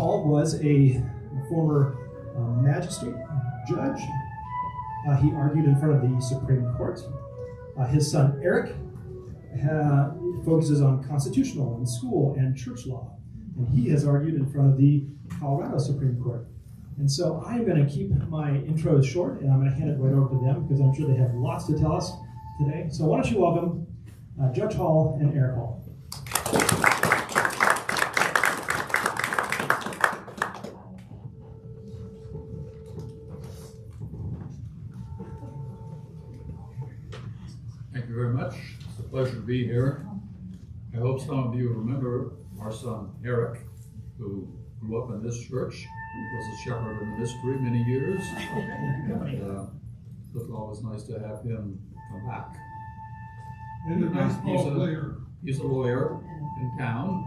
Hall was a former magistrate, judge. He argued in front of the Supreme Court. His son, Eric, focuses on constitutional and school and church law. And he has argued in front of the Colorado Supreme Court. And so I'm going to keep my intros short, and I'm going to hand it right over to them because I'm sure they have lots to tell us today. So why don't you welcome Judge Hall and Eric Hall. Thank you very much. It's a pleasure to be here. I hope some of you remember our son Eric, who grew up in this church, was a shepherd in the ministry many years, and it's always nice to have him come back. And a baseball player. He's a lawyer in town,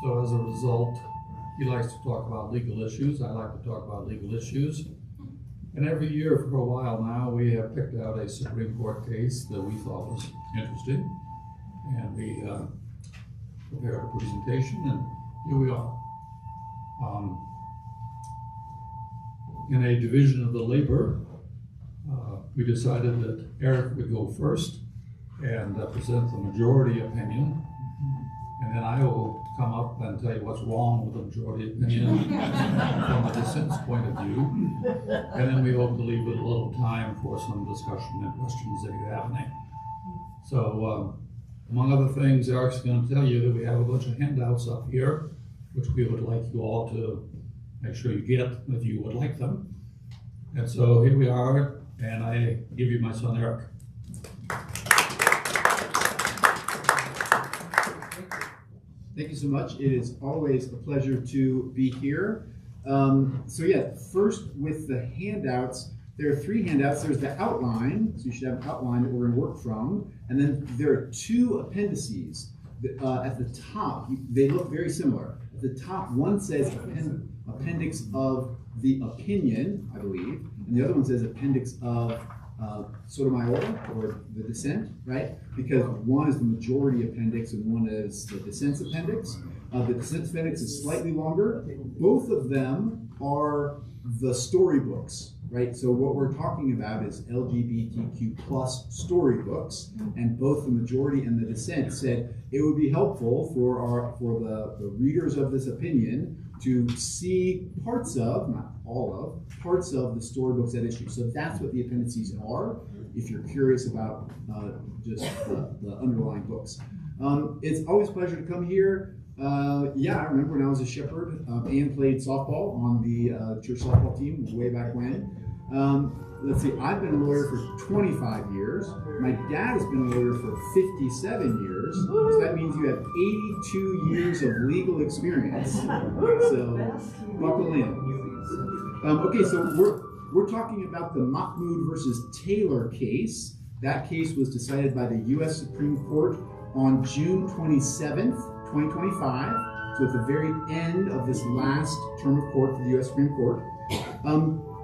so as a result, he likes to talk about legal issues. I like to talk about legal issues. And every year for a while now, we have picked out a Supreme Court case that we thought was interesting, and we prepared a presentation, and here we are. In a division of the labor, we decided that Eric would go first and present the majority opinion, and then I will come up and tell you what's wrong with the majority opinion from a dissent's point of view, and then we hope to leave it a little time for some discussion and questions that you have any. So, among other things, Eric's going to tell you that we have a bunch of handouts up here, which we would like you all to make sure you get if you would like them. And so here we are, and I give you my son Eric. Thank you so much. It is always a pleasure to be here. First with the handouts, there are three handouts. There's the outline, so you should have an outline that we're going to work from. And then there are two appendices at the top. They look very similar. At the top, one says appendix of the opinion, I believe, and the other one says appendix of Sotomayor, or the dissent, right? Because one is the majority appendix and one is the dissent's appendix. The dissent's appendix is slightly longer. Both of them are the storybooks, right? So what we're talking about is LGBTQ plus storybooks, and both the majority and the dissent said it would be helpful for the readers of this opinion to see parts of, not all of, parts of the storybooks at issue. So that's what the appendices are, if you're curious about just the underlying books. It's always a pleasure to come here. I remember when I was a shepherd, Ann played softball on the church softball team way back when. Let's see, I've been a lawyer for 25 years. My dad has been a lawyer for 57 years. So that means you have 82 years of legal experience. So buckle in. Okay, so we're talking about the Mahmoud versus Taylor case. That case was decided by the U.S. Supreme Court on June 27th, 2025. So at the very end of this last term of court for the U.S. Supreme Court.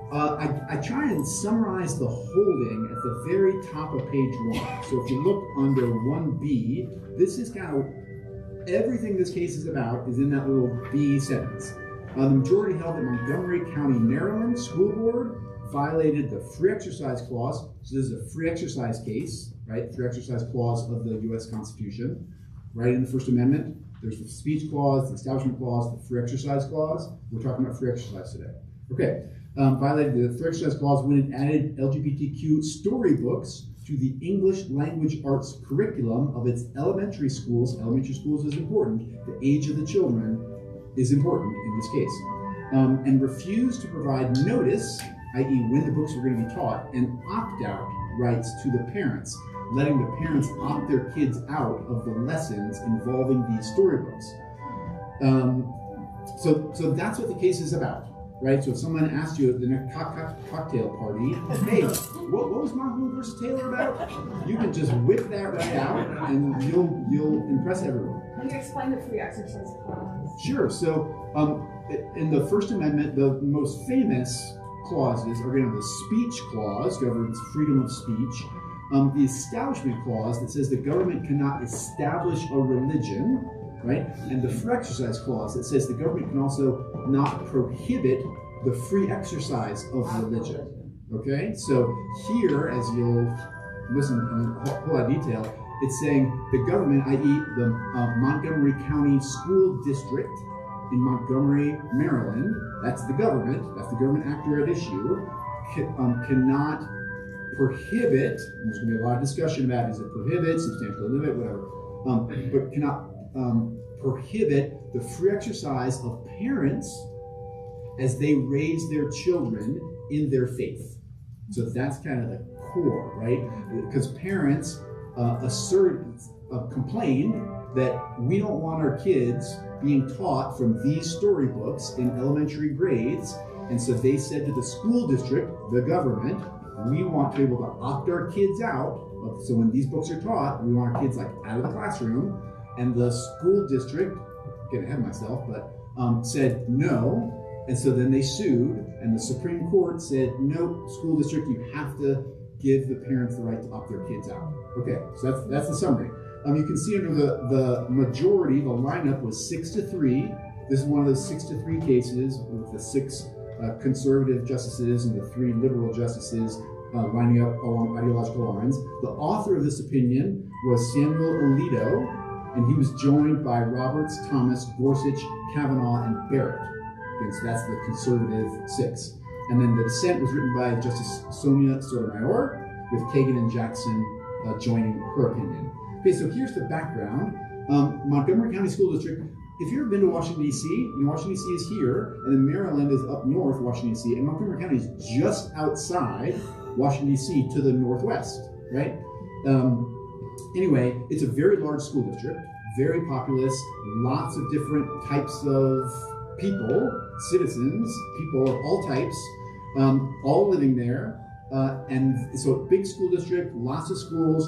I try and summarize the holding at the very top of page 1. So if you look under 1B, this is kind of everything this case is about is in that little B sentence. The majority held that Montgomery County, Maryland School Board violated the free exercise clause. So this is a free exercise case, right? Free exercise clause of the U.S. Constitution, right in the First Amendment. There's the speech clause, the establishment clause, the free exercise clause. We're talking about free exercise today. Okay. Violated the free exercise clause when it added LGBTQ storybooks to the English language arts curriculum of its elementary schools. Elementary schools is important. The age of the children is important in this case. And refused to provide notice, i.e. when the books were going to be taught, and opt-out rights to the parents, letting the parents opt their kids out of the lessons involving these storybooks. So that's what the case is about. Right, so if someone asked you at the next cocktail party, hey, what was Mahmoud versus Taylor about? You can just whip that right out, and you'll impress everyone. Can you explain the free exercise clause? Sure. So, in the First Amendment, the most famous clauses are going to have the speech clause, governs freedom of speech. The establishment clause that says the government cannot establish a religion. right? And the free exercise clause that says the government can also not prohibit the free exercise of religion. Okay, so here, as you'll listen in a whole lot of detail, it's saying the government, i.e. the Montgomery County School District in Montgomery, Maryland, that's the government actor at issue, cannot prohibit, and there's going to be a lot of discussion about is it prohibit, substantially limit, whatever, but cannot prohibit the free exercise of parents as they raise their children in their faith. So that's kind of the core, right? Because parents complained that we don't want our kids being taught from these storybooks in elementary grades, and so they said to the school district, the government, we want to be able to opt our kids out. So when these books are taught, we want our kids like out of the classroom, and the school district, getting ahead of myself, but said no. And so then they sued, and the Supreme Court said, no, school district, you have to give the parents the right to opt their kids out. Okay, so that's the summary. You can see under the majority, the lineup was 6-3. This is one of those 6-3 cases with the 6 conservative justices and the 3 liberal justices lining up along ideological lines. The author of this opinion was Samuel Alito, and he was joined by Roberts, Thomas, Gorsuch, Kavanaugh, and Barrett. Again, so that's the conservative 6. And then the dissent was written by Justice Sonia Sotomayor, with Kagan and Jackson joining her opinion. Okay, so here's the background. Montgomery County School District, if you've ever been to Washington, D.C., you know Washington, D.C. is here, and then Maryland is up north, Washington, D.C., and Montgomery County is just outside Washington, D.C. to the northwest, right? Anyway, it's a very large school district, very populous, lots of different types of people, citizens, people of all types, all living there. And so big school district, lots of schools.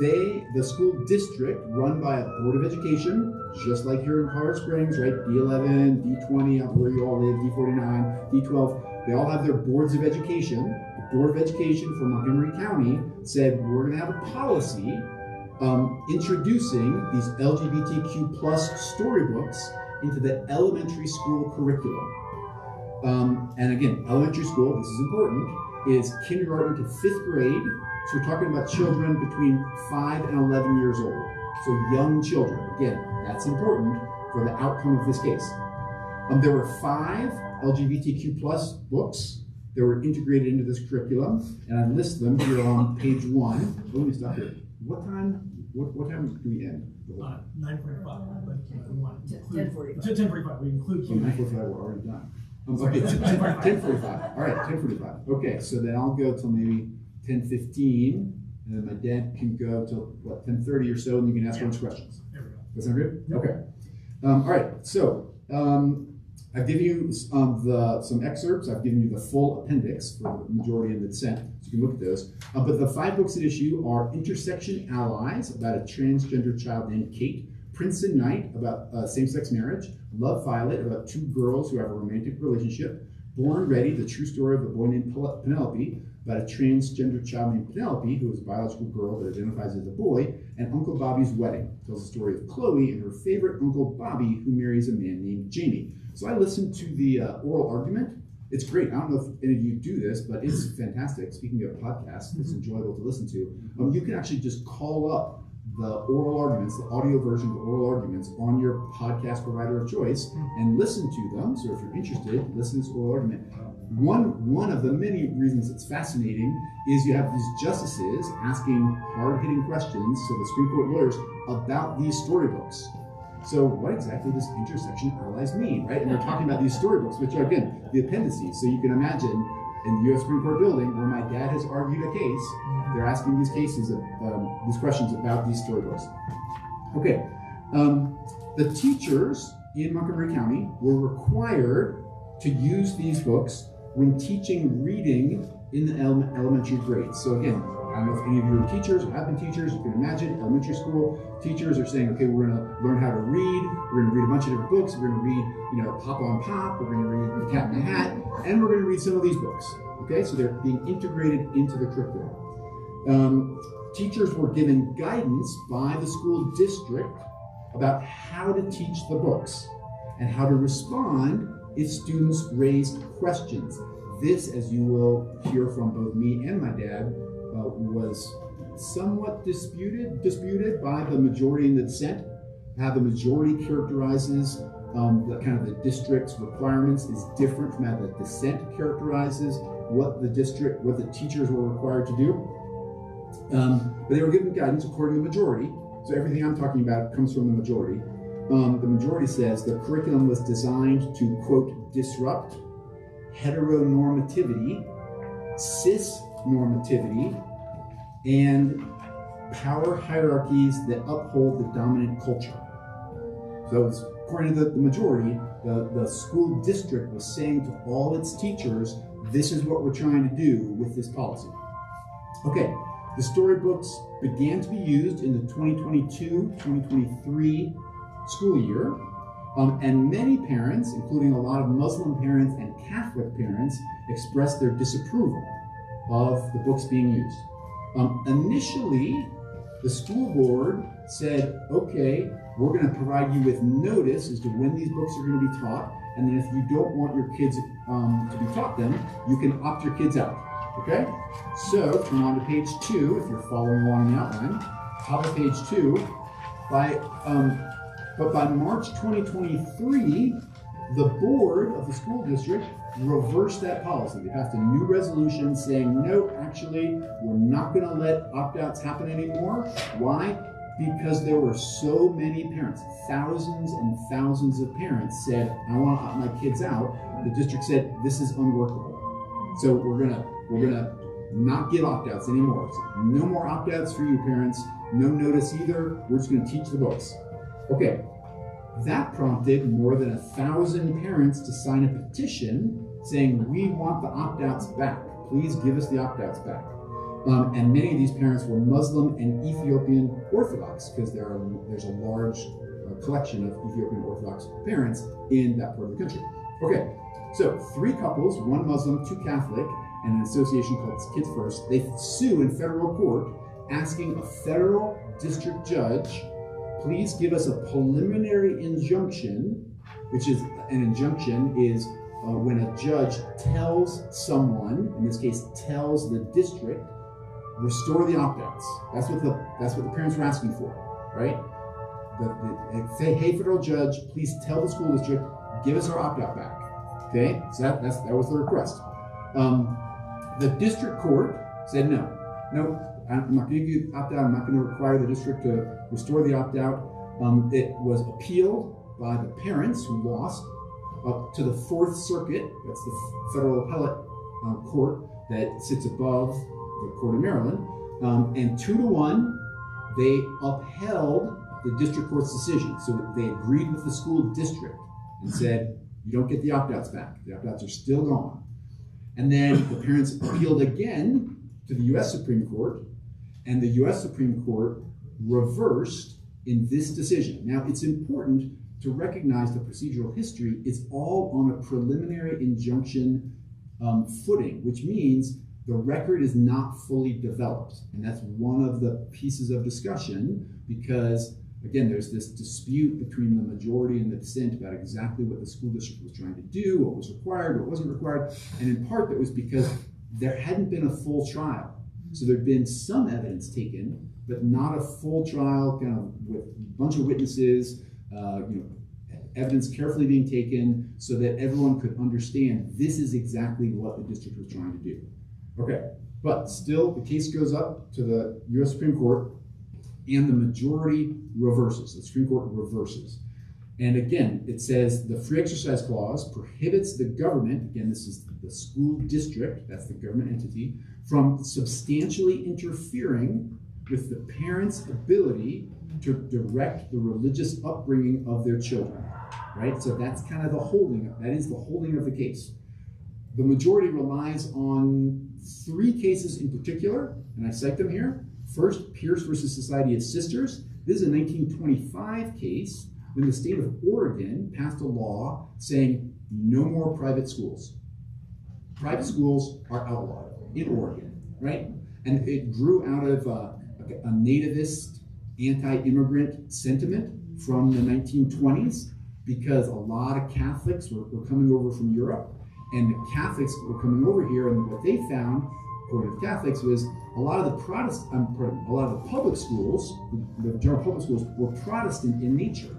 The school district run by a board of education, just like here in Colorado Springs, right? D11, D20, where you all live, D49, D12. They all have their boards of education. The Board of Education for Montgomery County said, we're going to have a policy introducing these LGBTQ plus storybooks into the elementary school curriculum. And again, elementary school, this is important, is kindergarten to 5th grade. So we're talking about children between 5 and 11 years old. So young children. Again, that's important for the outcome of this case. There were 5 LGBTQ plus books that were integrated into this curriculum, and I list them here on page 1. Let me stop here. What time do we end? 9:45. But we want 10:45. 10:45. We include Q&A. 9:45. We're already done. Okay, 10:45. All right, 10:45. Okay, so then I'll go till maybe 10:15, and then my dad can go till what 10:30 or so, and you can ask us questions. There we go. That sound good? Yep. Okay. All right. So I've given you some excerpts. I've given you the full appendix for the majority and the dissent, so you can look at those. But the 5 books at issue are Intersection Allies, about a transgender child named Kate; Princeton Night, about same-sex marriage; Love Violet, about 2 girls who have a romantic relationship; Born Ready, the true story of a boy named Penelope, about a transgender child named Penelope, who is a biological girl but identifies as a boy; and Uncle Bobby's Wedding, tells the story of Chloe and her favorite Uncle Bobby, who marries a man named Jamie. So I listened to the oral argument. It's great. I don't know if any of you do this, but it's fantastic. Speaking of podcasts, it's enjoyable to listen to. You can actually just call up the oral arguments, the audio version of the oral arguments on your podcast provider of choice and listen to them. So if you're interested, listen to this oral argument. One of the many reasons it's fascinating is you have these justices asking hard-hitting questions to the Supreme Court lawyers about these storybooks. So what exactly does intersection allies mean, right? And they're talking about these storybooks, which are, again, the appendices. So you can imagine in the U.S. Supreme Court building where my dad has argued a case, they're asking these questions about these storybooks. Okay, the teachers in Montgomery County were required to use these books when teaching reading in the elementary grades. So again, I don't know if any of you are teachers or have been teachers. You can imagine elementary school teachers are saying, okay, we're going to learn how to read. We're going to read a bunch of different books. We're going to read, Pop on Pop. We're going to read The Cat in the Hat, and we're going to read some of these books. Okay, so they're being integrated into the curriculum. Teachers were given guidance by the school district about how to teach the books and how to respond if students raise questions. This, as you will hear from both me and my dad, was somewhat disputed by the majority in the dissent. How the majority characterizes the kind of the district's requirements is different from how the dissent characterizes what the teachers were required to do. But they were given guidance according to the majority. So everything I'm talking about comes from the majority. The majority says the curriculum was designed to, quote, disrupt heteronormativity, cis-normativity, and power hierarchies that uphold the dominant culture. So it's, according to the majority, the school district was saying to all its teachers, this is what we're trying to do with this policy. Okay, the storybooks began to be used in the 2022-2023 school year, and many parents, including a lot of Muslim parents and Catholic parents, expressed their disapproval of the books being used. Initially, the school board said, okay, we're going to provide you with notice as to when these books are going to be taught, and then if you don't want your kids to be taught them, you can opt your kids out. Okay? So, turn on to page 2 if you're following along in the outline. Top of page 2. But by March 2023, the board of the school district reversed that policy. They passed a new resolution saying, no, actually, we're not going to let opt-outs happen anymore. Why? Because there were so many parents, thousands and thousands of parents said, I want to opt my kids out. The district said, this is unworkable. So we're gonna not give opt-outs anymore. So no more opt-outs for you parents. No notice either. We're just gonna teach the books. Okay, that prompted more than 1,000 parents to sign a petition saying, we want the opt-outs back. Please give us the opt-outs back. And many of these parents were Muslim and Ethiopian Orthodox, because there's a large collection of Ethiopian Orthodox parents in that part of the country. Okay, so 3 couples, 1 Muslim, 2 Catholic, and an association called Kids First, they sue in federal court asking a federal district judge, please give us a preliminary injunction, which is, an injunction is when a judge tells someone, in this case tells the district, restore the opt-outs. That's what the parents were asking for, right? Say, hey, federal judge, please tell the school district, give us our opt-out back. Okay, so that was the request. The district court said no, I'm not going to give you opt-out. I'm not going to require the district to restore the opt-out. It was appealed by the parents who lost up to the 4th Circuit. That's the federal appellate court that sits above the court of Maryland. And 2-1, they upheld the district court's decision. So they agreed with the school district and said, you don't get the opt-outs back. The opt-outs are still gone. And then the parents appealed again to the U.S. Supreme Court, and the U.S. Supreme Court reversed in this decision. Now, it's important to recognize the procedural history. It's all on a preliminary injunction footing, which means the record is not fully developed. And that's one of the pieces of discussion, because again, there's this dispute between the majority and the dissent about exactly what the school district was trying to do, what was required, what wasn't required. And in part, that was because there hadn't been a full trial. So there'd been some evidence taken, but not a full trial, kind of with a bunch of witnesses, evidence carefully being taken so that everyone could understand this is exactly what the district was trying to do. Okay, but still, the case goes up to the U.S. Supreme Court, and the majority reverses. The Supreme Court reverses. And again, it says the free exercise clause prohibits the government, again, this is the school district, that's the government entity, from substantially interfering with the parents' ability to direct the religious upbringing of their children, right? So that's kind of the holding, that is the holding of the case. The majority relies on 3 cases in particular, and I cite them here. First, Pierce versus Society of Sisters. This is a 1925 case when the state of Oregon passed a law saying no more private schools. Private schools are outlawed in Oregon, right? And it grew out of a nativist, anti-immigrant sentiment from the 1920s because a lot of Catholics were coming over from Europe, and the Catholics were coming over here, and what they found, according to the Catholics, was a lot of the public schools, the general public schools, were Protestant in nature.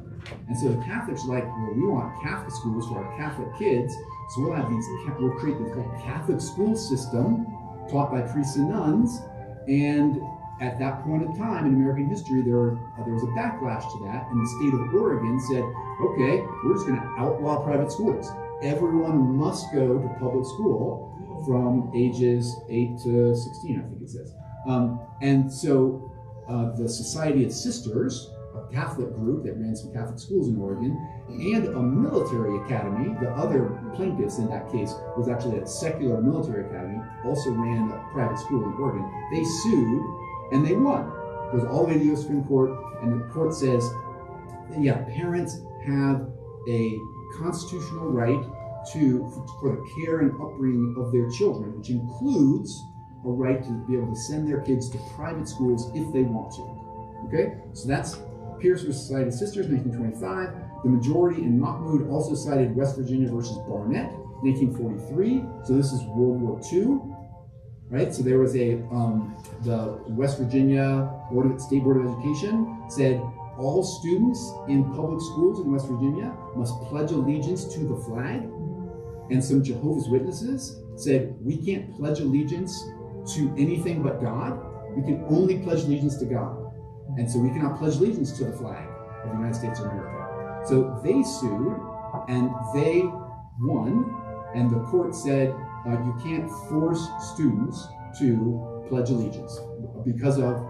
And so the Catholics were like, well, we want Catholic schools for our Catholic kids, so we'll create this whole Catholic school system taught by priests and nuns. And at that point in time in American history, there was a backlash to that, and the state of Oregon said, okay, we're just going to outlaw private schools. Everyone must go to public school from ages 8 to 16, I think it says. And so the Society of Sisters, a Catholic group that ran some Catholic schools in Oregon, and a military academy, the other plaintiffs in that case was actually a secular military academy, also ran a private school in Oregon. They sued, and they won. It goes all the way to the U.S. Supreme Court, and the court says, yeah, parents have a constitutional right for the care and upbringing of their children, which includes a right to be able to send their kids to private schools if they want to. Okay, so that's Pierce v. Society of Sisters, 1925. The majority in Mahmoud also cited West Virginia versus Barnett, 1943. So this is World War II, right? So there was the West Virginia State Board of Education said all students in public schools in West Virginia must pledge allegiance to the flag. And some Jehovah's Witnesses said, we can't pledge allegiance to anything but God. We can only pledge allegiance to God. And so we cannot pledge allegiance to the flag of the United States of America. So they sued, and they won, and the court said, you can't force students to pledge allegiance because of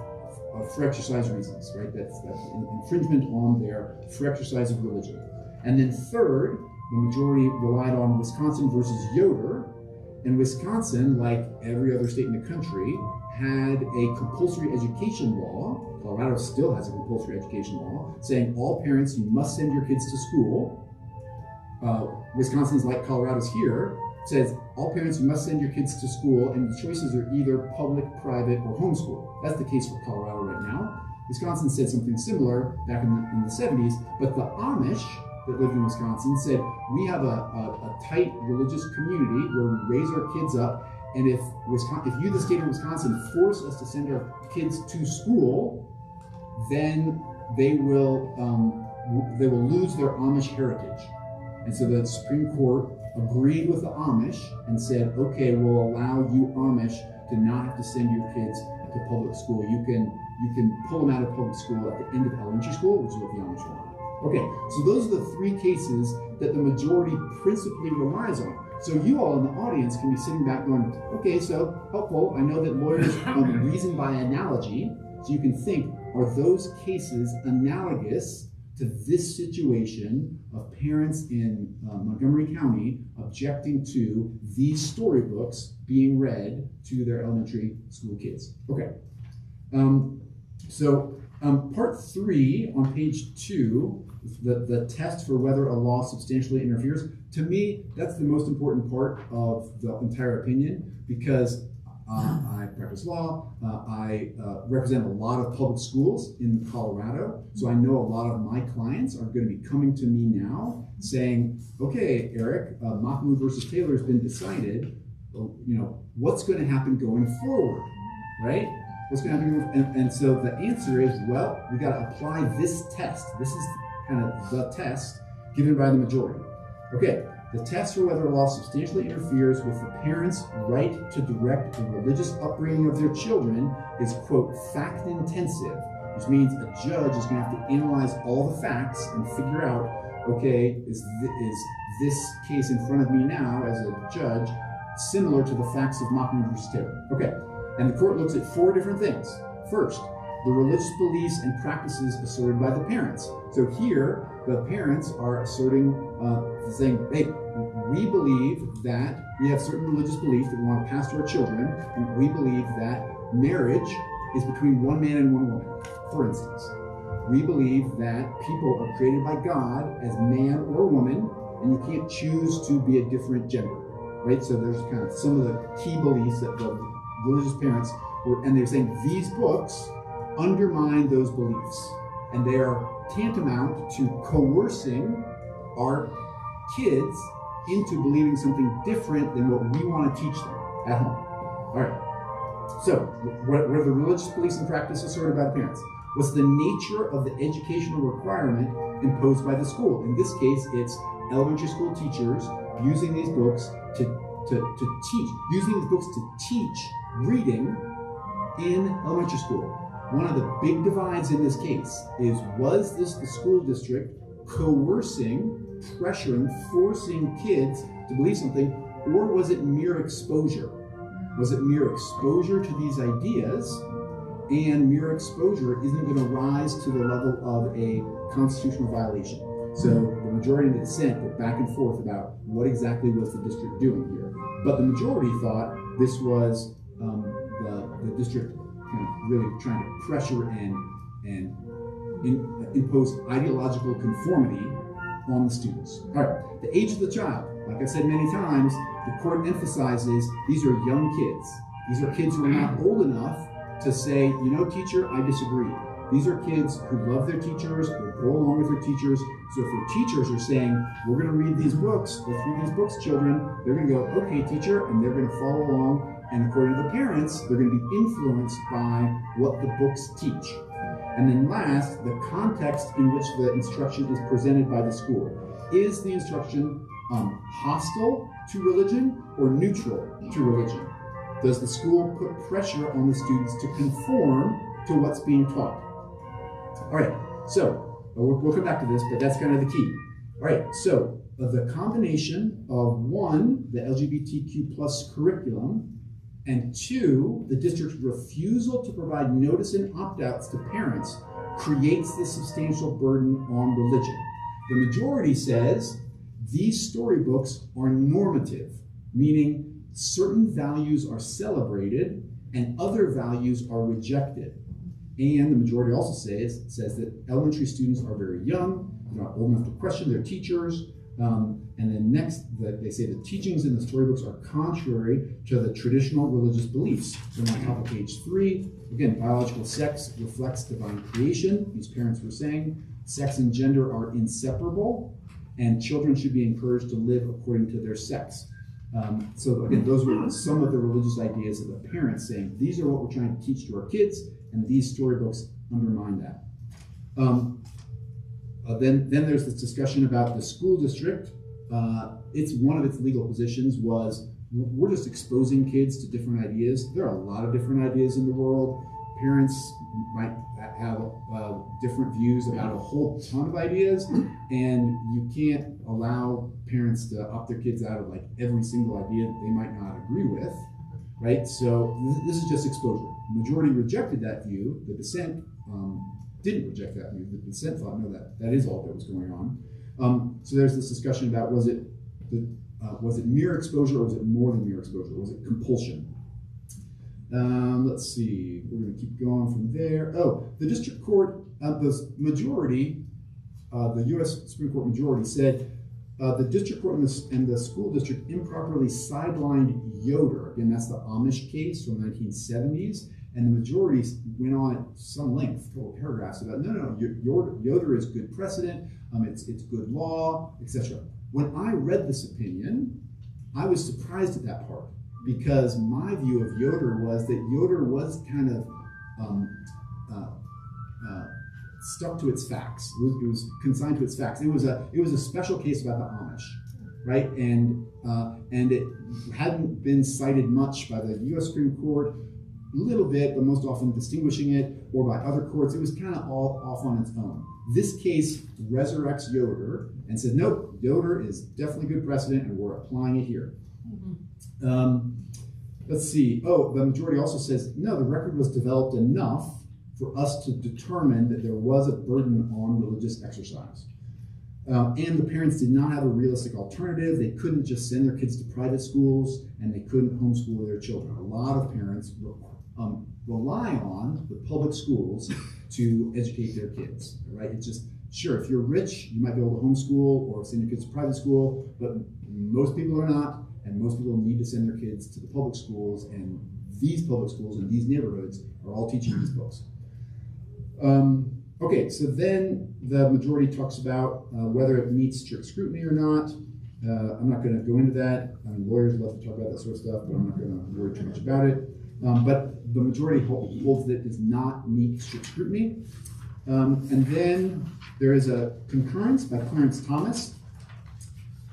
free exercise reasons, right? That's an infringement on their free exercise of religion. And then third, the majority relied on Wisconsin versus Yoder. And Wisconsin, like every other state in the country, had a compulsory education law. Colorado still has a compulsory education law saying all parents, you must send your kids to school. Wisconsin's like Colorado's here, says all parents, you must send your kids to school, and the choices are either public, private, or homeschool. That's the case for Colorado right now. Wisconsin said something similar back in the 70s, but the Amish that lived in Wisconsin said, we have a tight religious community where we raise our kids up, and if you, the state of Wisconsin, force us to send our kids to school, then they will lose their Amish heritage. And so the Supreme Court agreed with the Amish and said, okay, we'll allow you Amish to not have to send your kids to public school. You can pull them out of public school at the end of elementary school, which is what the Amish wanted. Okay, so those are the three cases that the majority principally relies on. So you all in the audience can be sitting back going, okay, so helpful. I know that lawyers reason by analogy, so you can think, are those cases analogous to this situation of parents in Montgomery County objecting to these storybooks being read to their elementary school kids? Okay, part 3 on page 2, the test for whether a law substantially interferes. To me, that's the most important part of the entire opinion, because I practice law. I represent a lot of public schools in Colorado, so I know a lot of my clients are going to be coming to me now saying, okay, Eric, Mahmoud versus Taylor has been decided. What's going to happen going forward, right? What's going to happen? And so the answer is, well, we got to apply this test. This is kind of the test given by the majority. Okay, the test for whether a law substantially interferes with the parents' right to direct the religious upbringing of their children is, quote, fact-intensive, which means a judge is going to have to analyze all the facts and figure out, okay, is this case in front of me now as a judge similar to the facts of Mahmoud versus Taylor? Okay. And the court looks at 4 different things. First, the religious beliefs and practices asserted by the parents. So here, the parents are asserting, saying, hey, we believe that we have certain religious beliefs that we want to pass to our children, and we believe that marriage is between one man and one woman, for instance. We believe that people are created by God as man or woman, and you can't choose to be a different gender, right? So there's kind of some of the key beliefs that the religious parents were, and they're saying these books undermine those beliefs. and they are tantamount to coercing our kids into believing something different than what we want to teach them at home. All right. So, what are the religious beliefs and practices asserted by the parents? What's the nature of the educational requirement imposed by the school? In this case, it's elementary school teachers using these books to teach, using these books to teach reading in elementary school. One of the big divides in this case is, was this the school district coercing, pressuring, forcing kids to believe something, or was it mere exposure? Was it mere exposure to these ideas? And mere exposure isn't going to rise to the level of a constitutional violation. So the majority of the dissent went back and forth about what exactly was the district doing here. But the majority thought this was the district kind of really trying to pressure and impose ideological conformity on the students. All right, the age of the child. Like I said many times, the court emphasizes these are young kids. These are kids who are not old enough to say, you know, teacher, I disagree. These are kids who love their teachers, or go along with their teachers. So if their teachers are saying, we're going to read these books, let's read these books, children, they're going to go, okay, teacher, and they're going to follow along. And according to the parents, they're going to be influenced by what the books teach. And then last, the context in which the instruction is presented by the school. Is the instruction hostile to religion or neutral to religion? Does the school put pressure on the students to conform to what's being taught? All right, so we'll come back to this, but that's kind of the key. All right, so the combination of one, the LGBTQ plus curriculum, and two, the district's refusal to provide notice and opt-outs to parents creates this substantial burden on religion. The majority says these storybooks are normative, meaning certain values are celebrated and other values are rejected. And the majority also says that elementary students are very young, they're not old enough to question their teachers. And then next, they say the teachings in the storybooks are contrary to the traditional religious beliefs. So on top of page 3, again, biological sex reflects divine creation. These parents were saying sex and gender are inseparable, and children should be encouraged to live according to their sex. So again, those were some of the religious ideas of the parents saying, these are what we're trying to teach to our kids, and these storybooks undermine that. Then there's this discussion about the school district. It's one of its legal positions was, we're just exposing kids to different ideas. There are a lot of different ideas in the world. Parents might have different views about a whole ton of ideas, and you can't allow parents to opt their kids out of like every single idea that they might not agree with, right? So this is just exposure. The majority rejected that view. The dissent didn't reject that view. The dissent thought, no, that is all that was going on. So there's this discussion about was it mere exposure or was it more than mere exposure? Was it compulsion? Let's see, we're going to keep going from there. Oh, the district court, the majority, the U.S. Supreme Court majority said the district court and the school district improperly sidelined Yoder. Again, that's the Amish case from the 1970s. And the majority went on at some length, total paragraphs about, no, Yoder is good precedent, it's good law, etc. When I read this opinion, I was surprised at that part, because my view of Yoder was that Yoder was kind of stuck to its facts. It was consigned to its facts. It was a special case about the Amish, right? And it hadn't been cited much by the U.S. Supreme Court. A little bit, but most often distinguishing it, or by other courts. It was kind of all off on its own. This case resurrects Yoder and said, nope, Yoder is definitely good precedent and we're applying it here. Let's see. Oh, the majority also says, no, the record was developed enough for us to determine that there was a burden on religious exercise. And the parents did not have a realistic alternative. They couldn't just send their kids to private schools, and they couldn't homeschool their children. A lot of parents rely on the public schools to educate their kids, right? It's just, sure, if you're rich, you might be able to homeschool or send your kids to private school, but most people are not, and most people need to send their kids to the public schools, and these public schools in these neighborhoods are all teaching these books. Okay, so then the majority talks about whether it meets strict scrutiny or not. I'm not going to go into that. Lawyers love to talk about that sort of stuff, but I'm not going to worry too much about it. But the majority holds that it does not meet strict scrutiny. And then there is a concurrence by Clarence Thomas.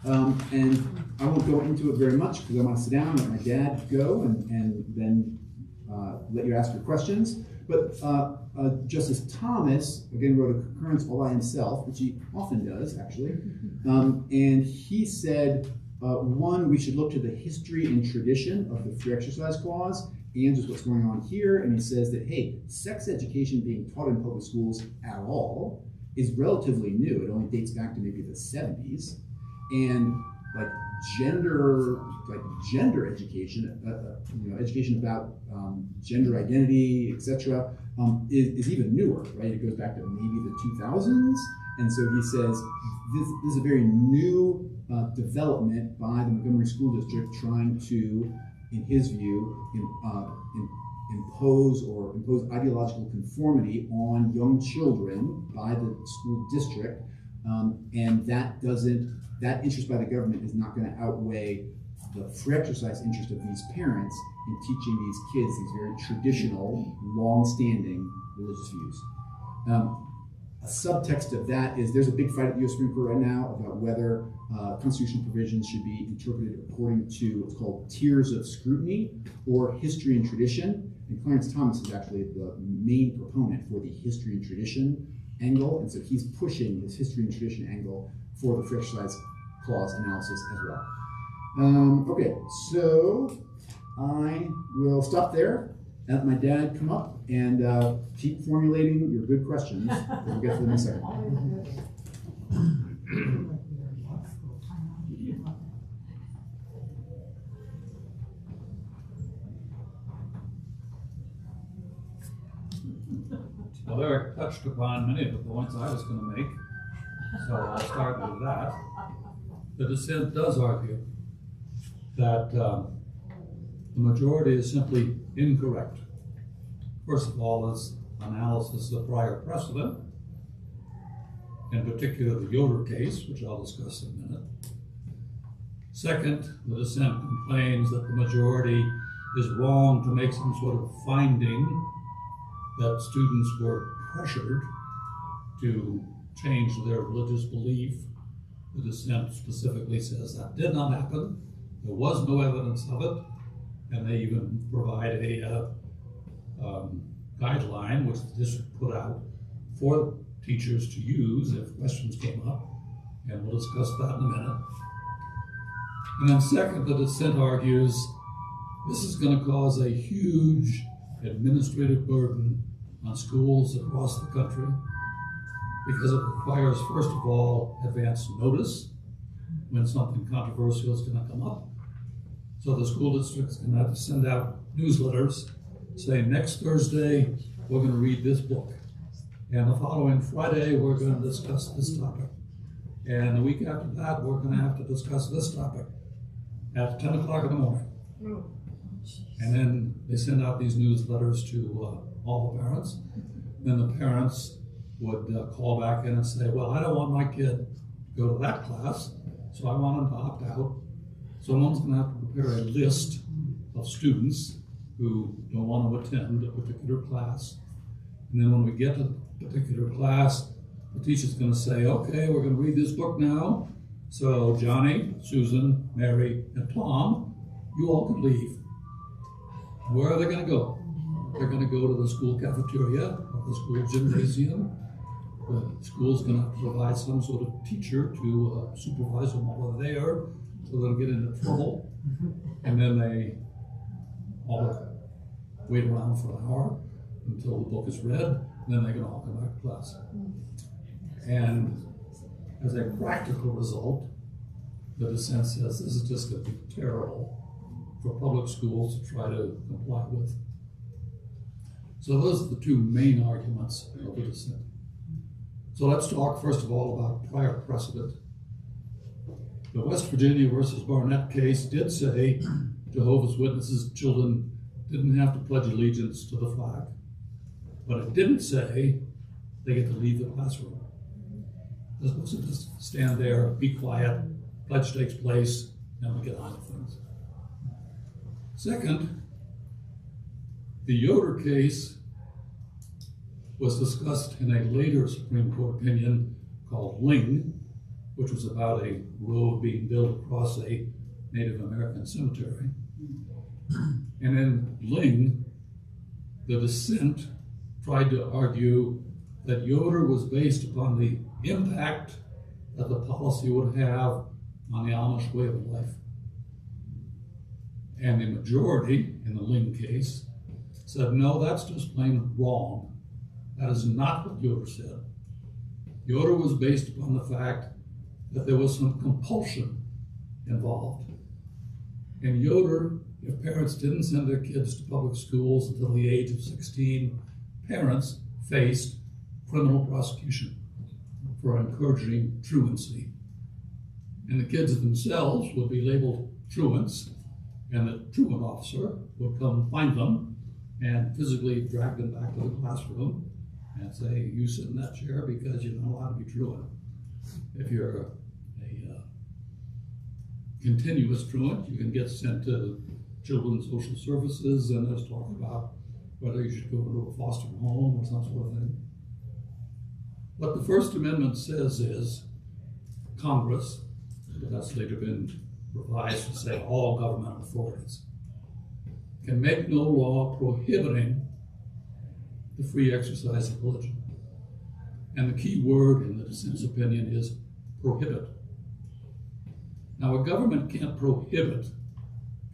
And I won't go into it very much because I want to sit down and let my dad go and then let you ask your questions. But Justice Thomas, again, wrote a concurrence all by himself, which he often does, actually. And he said, one, we should look to the history and tradition of the Free Exercise Clause and just what's going on here. And he says that, hey, sex education being taught in public schools at all is relatively new. It only dates back to maybe the 70s. And like gender education, education about gender identity, etc., is even newer, right? It goes back to maybe the 2000s, and so he says this is a very new development by the Montgomery School District trying to, in his view, impose ideological conformity on young children by the school district, and that interest by the government is not going to outweigh the free exercise interest of these parents in teaching these kids these very traditional, long-standing religious views. A subtext of that is there's a big fight at the U.S. Supreme Court right now about whether constitutional provisions should be interpreted according to what's called tiers of scrutiny or history and tradition. And Clarence Thomas is actually the main proponent for the history and tradition angle, and so he's pushing this history and tradition angle for the Free Exercise Clause analysis as well. Okay, so I will stop there and let my dad come up and keep formulating your good questions. We'll get to them in a second. Well, Eric touched upon many of the points I was going to make, so I'll start with that. The dissent does argue that the majority is simply incorrect. First of all, is analysis of prior precedent, in particular the Yoder case, which I'll discuss in a minute. Second, the dissent complains that the majority is wrong to make some sort of finding that students were pressured to change their religious belief. The dissent specifically says that did not happen. There was no evidence of it, and they even provide a guideline which the district put out for teachers to use if questions came up, and we'll discuss that in a minute. And then second, the dissent argues this is going to cause a huge administrative burden on schools across the country because it requires, first of all, advance notice when something controversial is going to come up. So the school district's going to have to send out newsletters saying next Thursday we're going to read this book, and the following Friday we're going to discuss this topic, and the week after that we're going to have to discuss this topic at 10 o'clock in the morning. And then they send out these newsletters to all the parents. Then the parents would call back in and say, well, I don't want my kid to go to that class, so I want him to opt out. Someone's going to have to prepare a list of students who don't want to attend a particular class. And then when we get to the particular class, the teacher's going to say, okay, we're going to read this book now. So Johnny, Susan, Mary, and Tom, you all can leave. Where are they going to go? They're going to go to the school cafeteria or the school gymnasium. The school's going to have to provide some sort of teacher to supervise them while they're there, so they'll get into trouble. And then they all wait around for an hour until the book is read, and then they can all come back to class. And as a practical result, the dissent says this is just going to be terrible for public schools to try to comply with. So those are the two main arguments of the dissent. So let's talk first of all about prior precedent. The West Virginia versus Barnett case did say Jehovah's Witnesses children didn't have to pledge allegiance to the flag, but it didn't say they get to leave the classroom. They're supposed to just stand there, be quiet, pledge takes place, and we get on to things. Second, the Yoder case was discussed in a later Supreme Court opinion called Ling, which was about a road being built across a Native American cemetery. And in Ling, the dissent tried to argue that Yoder was based upon the impact that the policy would have on the Amish way of life. And the majority in the Ling case said, no, that's just plain wrong. That is not what Yoder said. Yoder was based upon the fact that there was some compulsion involved. In Yoder, if parents didn't send their kids to public schools until the age of 16, parents faced criminal prosecution for encouraging truancy. And the kids themselves would be labeled truants, and the truant officer would come find them and physically drag them back to the classroom and say, you sit in that chair because you're not allowed to be truant. If you're a continuous truant, you can get sent to Children's Social Services, and there's talk about whether you should go into a foster home or some sort of thing. What the First Amendment says is Congress, but that's later been revised to say all governmental authorities, can make no law prohibiting the free exercise of religion. And the key word in the dissent's opinion is prohibit. Now, a government can't prohibit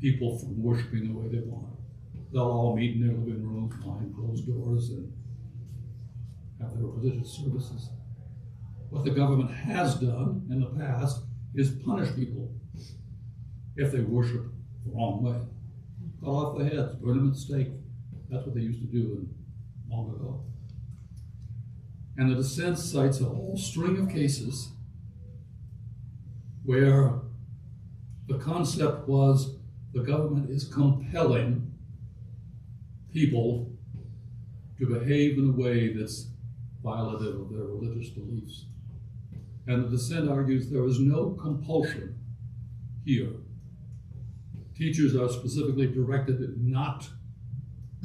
people from worshiping the way they want. They'll all meet in their living rooms behind closed doors and have their religious services. What the government has done in the past is punish people if they worship the wrong way. Cut off their heads, burn them at stake. That's what they used to do long ago. And the dissent cites a whole string of cases where the concept was the government is compelling people to behave in a way that's violative of their religious beliefs. And the dissent argues there is no compulsion here. Teachers are specifically directed not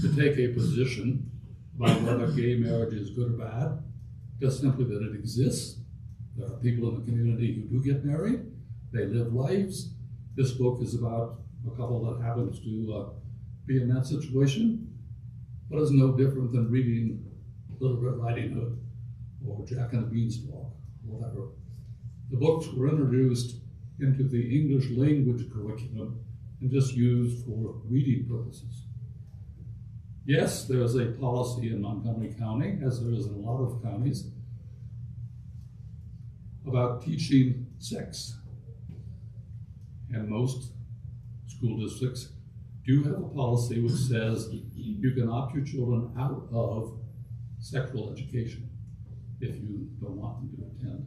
to take a position about whether gay marriage is good or bad, just simply that it exists. There are people in the community who do get married. They live lives. This book is about a couple that happens to be in that situation, but is no different than reading Little Red Riding Hood or Jack and the Beanstalk, whatever. The books were introduced into the English language curriculum and just used for reading purposes. Yes, there's a policy in Montgomery County, as there is in a lot of counties, about teaching sex. And most school districts do have a policy which says you can opt your children out of sexual education if you don't want them to attend.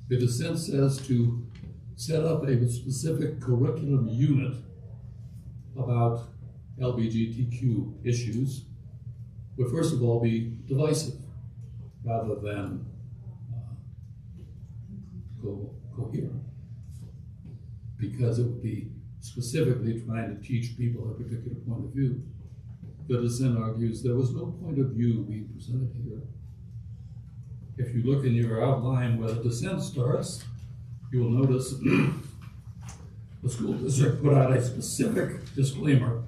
The dissent says to set up a specific curriculum unit about LGBTQ issues would first of all be divisive rather than coherent, because it would be specifically trying to teach people a particular point of view. The dissent argues there was no point of view being presented here. If you look in your outline where the dissent starts, you will notice the school district put out a specific disclaimer.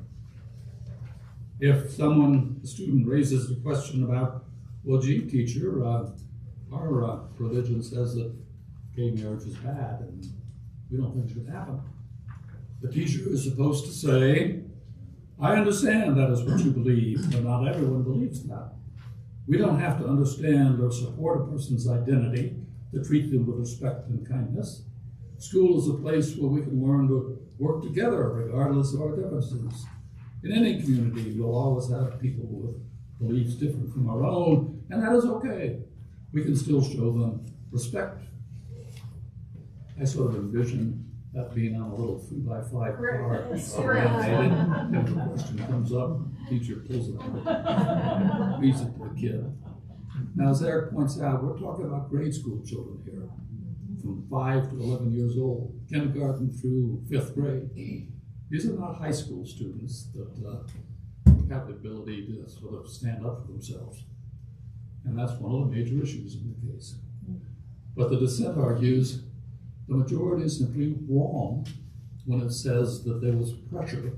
If a student raises a question about, well, gee, teacher, our religion says that gay marriage is bad and we don't think it should happen, the teacher is supposed to say, I understand that is what you believe, but not everyone believes that. We don't have to understand or support a person's identity to treat them with respect and kindness. School is a place where we can learn to work together regardless of our differences. In any community, we'll always have people with beliefs different from our own, and that is okay. We can still show them respect. I sort of envision that being on a little 3x5 car. Correct. And if the question comes up, teacher pulls it out, reads it to the kid. Now, as Eric points out, we're talking about grade school children here, from 5 to 11 years old, kindergarten through 5th grade. These are not high school students that have the ability to sort of stand up for themselves. And that's one of the major issues in the case. But the dissent argues the majority is simply wrong when it says that there was pressure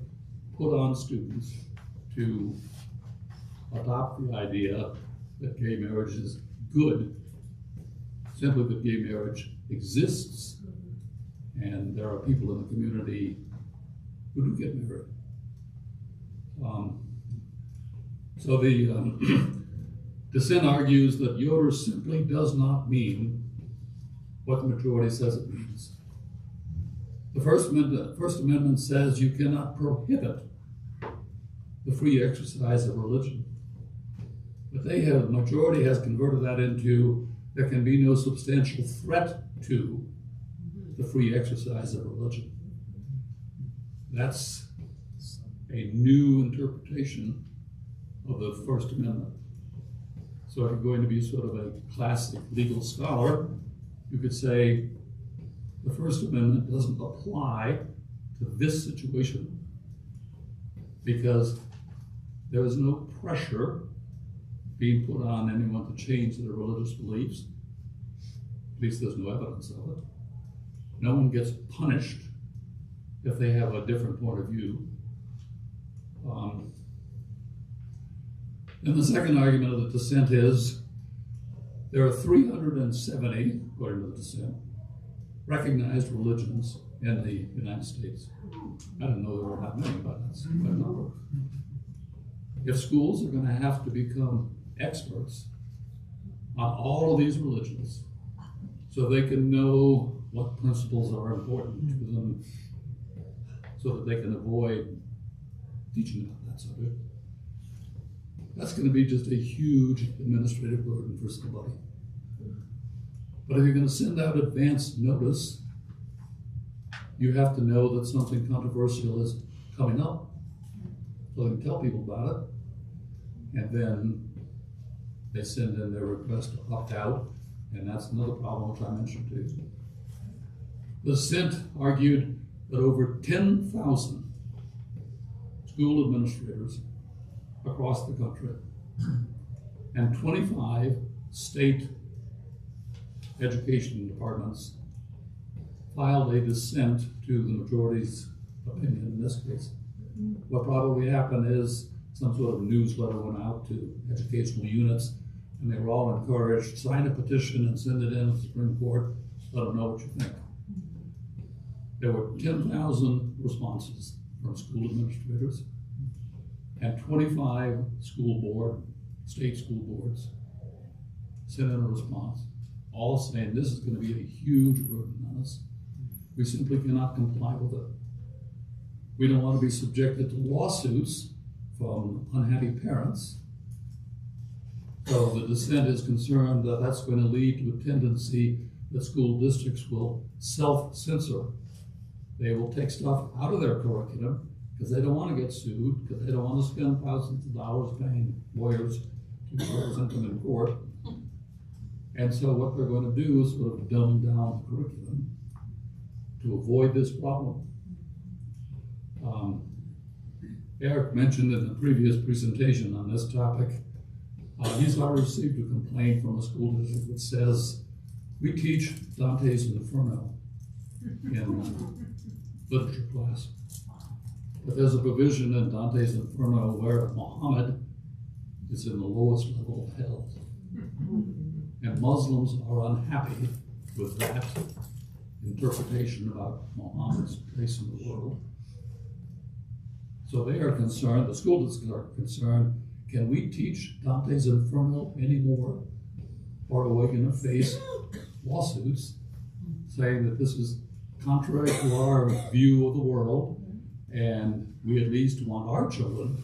put on students to adopt the idea that gay marriage is good, simply that gay marriage exists, and there are people in the community who do get married. So the dissent argues that Yoder simply does not mean what the majority says it means. The First Amendment says you cannot prohibit the free exercise of religion. But the majority has converted that into there can be no substantial threat to the free exercise of religion. That's a new interpretation of the First Amendment. So if you're going to be sort of a classic legal scholar, you could say the First Amendment doesn't apply to this situation because there is no pressure being put on anyone to change their religious beliefs. At least there's no evidence of it. No one gets punished if they have a different point of view. And the second argument of the dissent is there are 370, according to the dissent, recognized religions in the United States. I didn't know there were that many, but that's quite a number. If schools are going to have to become experts on all of these religions so they can know what principles are important to them so that they can avoid teaching about that subject, that's going to be just a huge administrative burden for somebody. But if you're going to send out advance notice, you have to know that something controversial is coming up so they can tell people about it. And then they send in their request to opt out, and that's another problem which I mentioned to you. The dissent argued that over 10,000 school administrators across the country and 25 state education departments filed a dissent to the majority's opinion in this case. What probably happened is some sort of newsletter went out to educational units and they were all encouraged, sign a petition and send it in to the Supreme Court, let them know what you think. There were 10,000 responses from school administrators and 25 state school boards sent in a response, all saying this is going to be a huge burden on us. We simply cannot comply with it. We don't want to be subjected to lawsuits from unhappy parents. So the dissent is concerned that that's going to lead to a tendency that school districts will self-censor. They will take stuff out of their curriculum because they don't want to get sued, because they don't want to spend thousands of dollars paying lawyers to represent them in court. And so what they're going to do is sort of dumb down the curriculum to avoid this problem. Eric mentioned in the previous presentation on this topic, he's already received a complaint from a school district that says, we teach Dante's Inferno in literature class. But there's a provision in Dante's Inferno where Muhammad is in the lowest level of hell. And Muslims are unhappy with that interpretation about Muhammad's place in the world. So they are concerned, the school districts are concerned, can we teach Dante's Inferno anymore? Or are we going to face lawsuits saying that this is contrary to our view of the world, and we at least want our children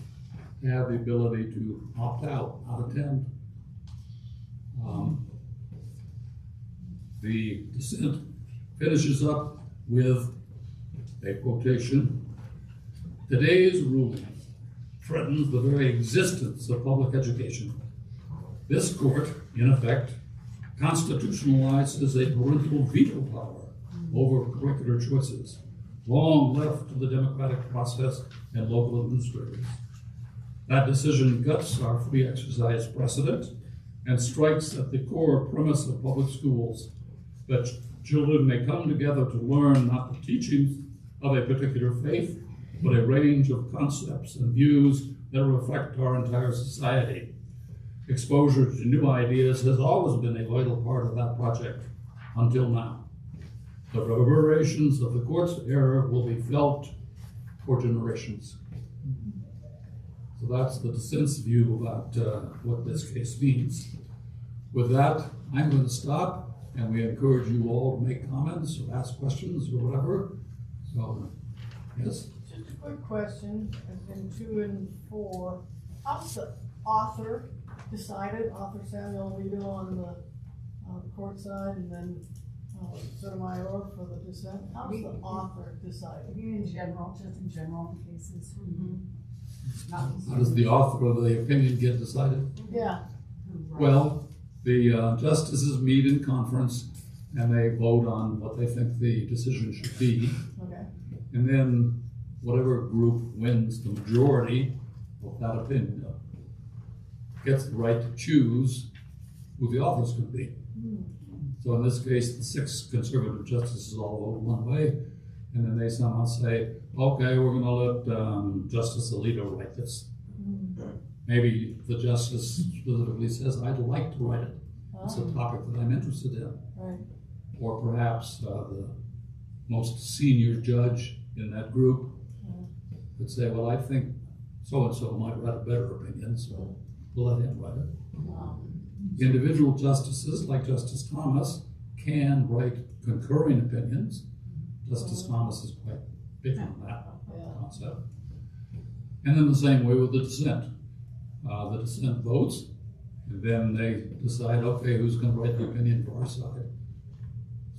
to have the ability to opt out, not attend. The dissent finishes up with a quotation, "Today's ruling threatens the very existence of public education. This court, in effect, constitutionalizes a parental veto power over curricular choices, long left to the democratic process and local administrators. That decision guts our free exercise precedent and strikes at the core premise of public schools, that children may come together to learn not the teachings of a particular faith, but a range of concepts and views that reflect our entire society. Exposure to new ideas has always been a vital part of that project, until now. The reverberations of the court's error will be felt for generations." So that's the dissent's view about what this case means. With that, I'm going to stop, and we encourage you all to make comments or ask questions or whatever. So, yes? Just a quick question, in 2 and 4, how's the author decided, author Samuel Alito on the court side, and then Sotomayor for the dissent? How's the author decided? In general, just in general cases. How does the author of the opinion get decided? Yeah. Well, the justices meet in conference and they vote on what they think the decision should be. Okay. And then whatever group wins the majority of that opinion gets the right to choose who the authors could be. So in this case, the 6 conservative justices all vote one way, and then they somehow say, okay, we're going to let Justice Alito write this. Maybe the justice specifically says, I'd like to write it. It's a topic that I'm interested in. Right. Or perhaps the most senior judge in that group would say, well, I think so-and-so might write a better opinion, so we'll let him write it. Individual justices, like Justice Thomas, can write concurring opinions. Justice Thomas is quite big on that concept. And then the same way with the dissent. The dissent votes, and then they decide, okay, who's going to write the opinion for our side?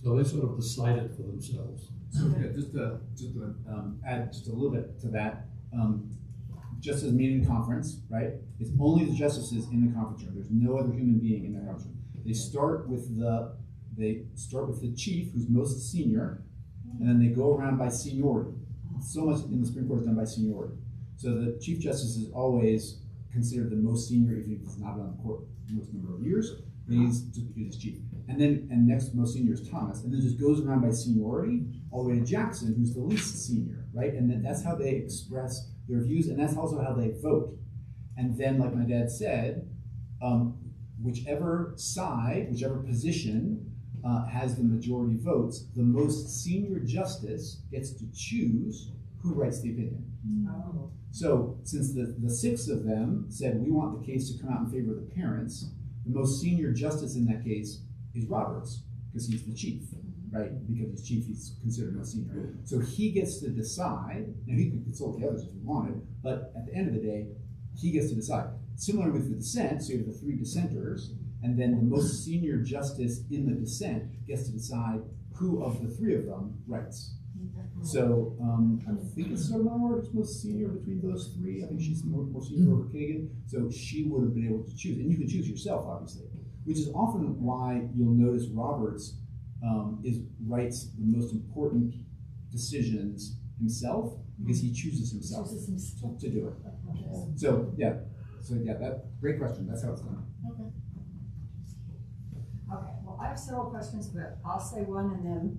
So they sort of decide it for themselves. So yeah, just to add just a little bit to that, justices meet in conference, right? It's only the justices in the conference room. There's no other human being in the conference room. They start with the chief, who's most senior, and then they go around by seniority. So much in the Supreme Court is done by seniority. So the Chief Justice is always considered the most senior, even if he's not on the court the most number of years. He's just because he's chief. And next most senior is Thomas, and then just goes around by seniority all the way to Jackson, who's the least senior, right? And then that's how they express their views, and that's also how they vote. And then, like my dad said, whichever side, whichever position has the majority votes, the most senior justice gets to choose who writes the opinion. Oh. So since the 6 of them said we want the case to come out in favor of the parents, the most senior justice in that case is Roberts, because he's the chief, right? Because he's chief, he's considered most senior. So he gets to decide. Now he could consult the others if he wanted, but at the end of the day, he gets to decide. Similar with the dissent, so you have the 3 dissenters, and then the most senior justice in the dissent gets to decide who of the 3 of them writes. So I think it's Sotomayor who's most senior between those 3. I think she's more senior over Kagan. So she would have been able to choose, and you can choose yourself, obviously, which is often why you'll notice Roberts writes the most important decisions himself, because he chooses himself to do it. So that great question. That's how it's done. Okay, well, I have several questions, but I'll say one and then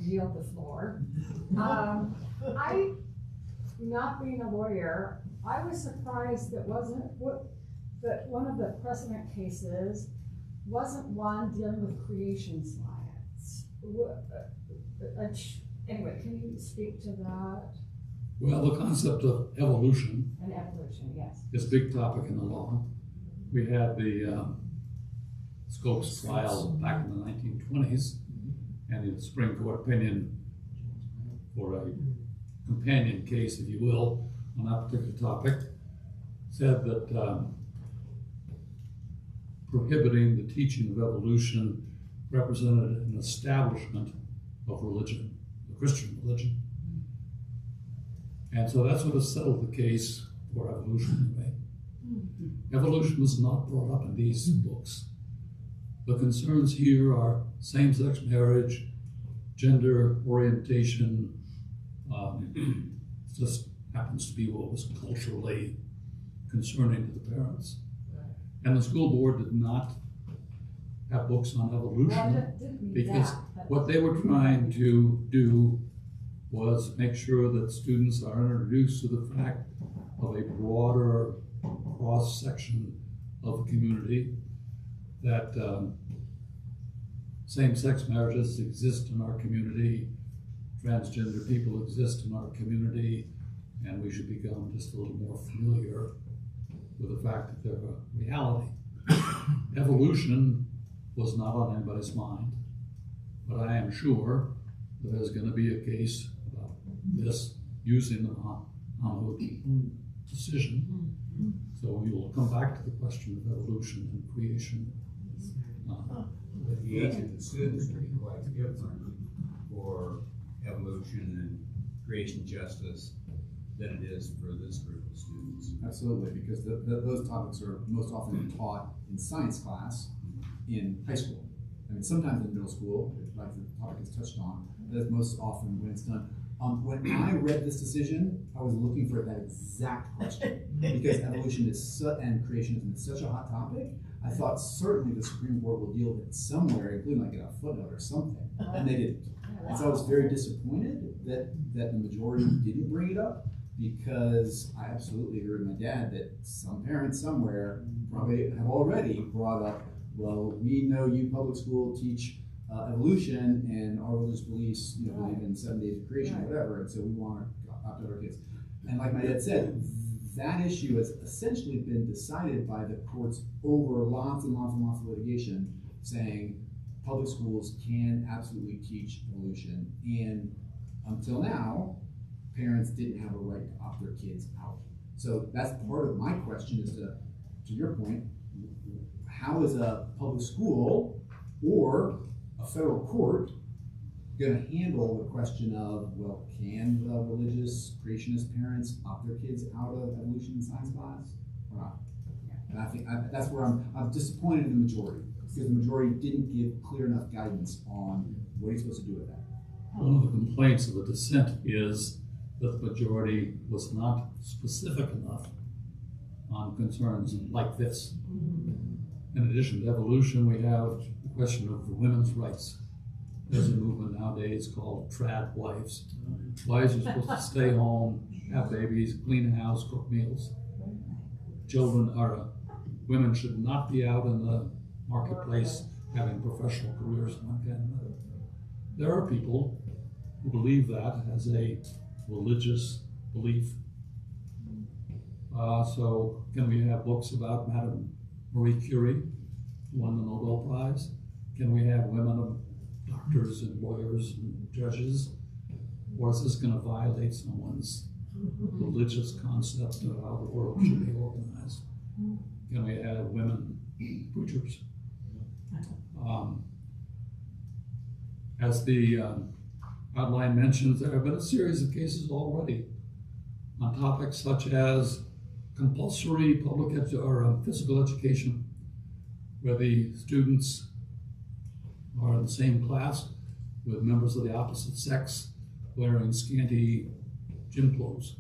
yield the floor. I, not being a lawyer, I was surprised that one of the precedent cases wasn't one dealing with creation science. Anyway, can you speak to that? Well, the concept of evolution And evolution, yes. is a big topic in the law. We had the SCOTUS trial back in the 1920s, and the Supreme Court opinion for a companion case, if you will, on that particular topic, said that prohibiting the teaching of evolution represented an establishment of religion, the Christian religion. And so that's what has settled the case for evolution anyway. Evolution was not brought up in these books. The concerns here are same-sex marriage, gender orientation. It just happens to be what was culturally concerning to the parents. And the school board did not have books on evolution because what they were trying to do was make sure that students are introduced to the fact of a broader cross-section of the community, that same-sex marriages exist in our community, transgender people exist in our community, and we should become just a little more familiar with the fact that they're a reality. Evolution was not on anybody's mind, but I am sure that there's going to be a case about this using the Mahmoud decision. So we will come back to the question of evolution and creation. But the age of the students are quite different for evolution and creation justice than it is for this group of students. Absolutely, because those topics are most often taught in science class in high school. I mean, sometimes in middle school, like the topic is touched on, but that's most often when it's done. When I read this decision, I was looking for that exact question because evolution is and creationism is such a hot topic. I thought certainly the Supreme Court will deal with it somewhere, including like in a footnote or something, and they didn't. And so I was very disappointed that the majority didn't bring it up, because I absolutely agree with my dad that some parents somewhere probably have already brought up, well, we know you public school teach evolution, and our religious beliefs, believe in 7 days of creation or whatever, and so we want to opt out our kids. And like my dad said, that issue has essentially been decided by the courts over lots and lots and lots of litigation, saying public schools can absolutely teach evolution, and until now, parents didn't have a right to opt their kids out. So that's part of my question is to your point, how is a public school or a federal court going to handle the question of, well, can the religious creationist parents opt their kids out of evolution and science class or not? And I think that's where I'm disappointed in the majority, because the majority didn't give clear enough guidance on what you're supposed to do with that. One of the complaints of the dissent is that the majority was not specific enough on concerns like this. In addition to evolution, we have the question of women's rights. There's a movement nowadays called trad wives. Wives are supposed to stay home, have babies, clean the house, cook meals. Women should not be out in the marketplace having professional careers and that kind of matter. There are people who believe that as a religious belief. So can we have books about Madame Marie Curie, who won the Nobel Prize? Can we have women of doctors and lawyers and judges? Or is this going to violate someone's religious concept of how the world should be organized? Can we have women preachers? As the outline mentions, there have been a series of cases already on topics such as compulsory public physical education, where the students are in the same class with members of the opposite sex wearing scanty gym clothes.